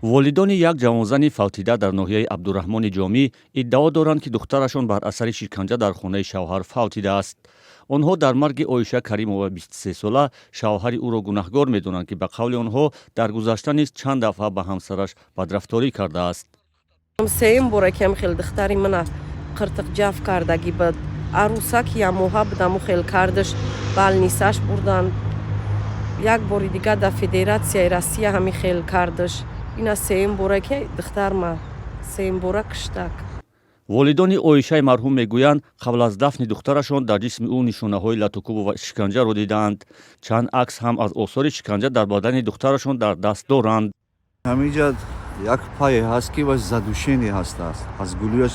волидони як ҷавонзани фавтида дар ноҳияи абдураҳмони ҷомӣ иддао доранд, ки духтарашон бар асари шиканҷа дар хонаи шавҳар фавтидааст. онҳо дар марги оиша каримова 23-сола шавҳари ӯро гунаҳгор медонанд, ки ба қавли онҳо дар гузашта низ чанд дафъа ба ҳамсараш бадрафторӣ кардааст. Сеюм бора ки хел духтари мана қиртиқ ҷаф кардаги бад арусаки ямоҳа будаму хел кардаш балнисаш бурданд. як бори дига да федератсияи Россия ҳами хел кардаш. ина сеюм бора ки духтарма сеюм бора киштак. волидони оишаи марҳум мегӯянд, қабл аз дафни духтарашон дар ҷисми ӯ нишонаҳои латукубу ва шиканҷаро дидаанд. чанд акс ҳам аз осори шиканҷа дар бадани духтарашон дар даст доранд. ҳамиҷа як пае ҳаст, ки вай задушени ҳастааст. аз гулӯяш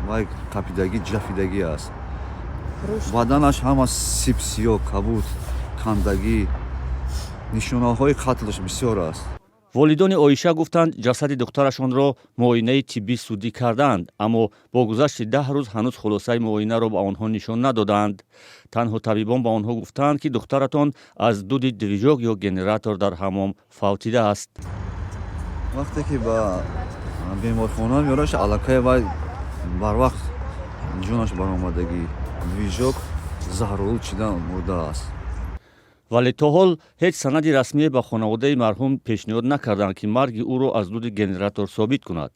вай қапидагӣ ҷафидагӣ аст. баданаш ҳама сипсиё кабуд кандагӣ нишонаҳои қатлаш бисёр аст. волидони оиша гуфтанд, ҷасади духтарашонро муоинаи тиббӣ судӣ карданд, аммо бо гузашти 10 рӯз ҳанӯз хулосаи муоинаро ба онҳо нишон надоданд. танҳо табибон ба онҳо гуфтанд, ки духтаратон аз дуди движок ё генератор дар ҳаммом фавтидааст. вақте ки ба беморхона меораш, аллакай вай барвақт ҷонаш баромадагӣ движок заҳролуд шуда мурдааст. вале то ҳол ҳеҷ санади расмие ба хонаводаи марҳум пешниҳод накарданд, ки марги ӯро аз дуди генератор собит кунад.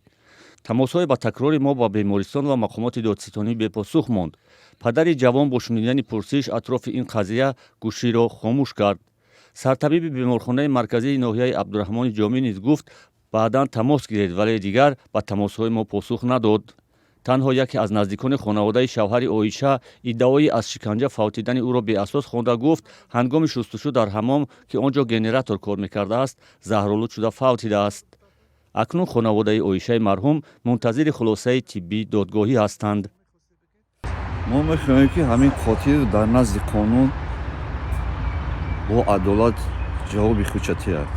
тамосҳое ба такрори мо ба бемористон ва мақомоти додситонӣ бепосух монд. падари ҷавон бо шунидани пурсиш атрофи ин қазия гӯширо хомӯш кард. сартабиби беморхонаи марказии ноҳияи абдураҳмони ҷомӣ низ гуфт баъдан тамос гиред, вале дигар ба тамосҳои мо посух надод. танҳо яке аз наздикони хонаводаи шавҳари оиша иддаои аз шиканҷа фавтидани ӯро беасос хонда гуфт, ҳангоми шустушӯ дар ҳаммом, ки он ҷо генератор кор мекардааст, заҳролуд шуда фавтидааст. акнун хонаводаи оишаи марҳум мунтазири хулосаи тиббии додгоҳӣ ҳастанд. мо мехоҳем, ки ҳамин қотил дар назди қонун бо адолат ҷавоби худша диҳад.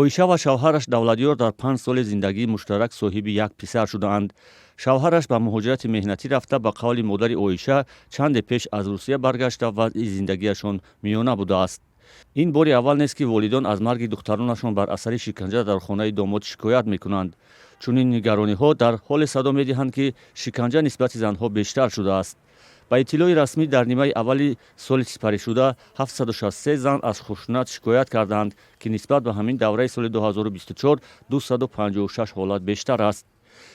оиша ва шавҳараш давладиёр дар 5 соли зиндагии муштарак соҳиби як писар шудаанд. шавҳараш ба муҳоҷирати меҳнатӣ рафта, ба қавли модари оиша чанде пеш аз русия баргашта вазъи зиндагиашон миёна будааст. ин бори аввал нест, ки волидон аз марги духтаронашон бар асари шиканҷа дар хонаи домод шикоят мекунанд. чунин нигарониҳо дар ҳоле садо медиҳанд, ки шиканҷа нисбати занҳо бештар шудааст. ба иттилои расмӣ дар нимаи аввали соли сипаришуда 763 зан аз хушунат шикоят карданд, ки нисбат ба ҳамин давраи соли 2024 256 ҳолат бештар аст.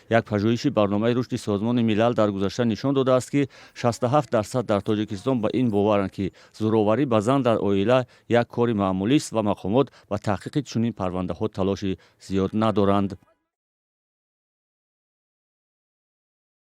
як пажӯҳиши барномаи рушди созмони милал дар гузашта нишон додааст, ки 67% дар тоҷикистон ба ин боваранд, ки зӯроварӣ ба зан дар оила як кори маъмулист ва мақомот ба таҳқиқи чунин парвандаҳо талоши зиёд надоранд.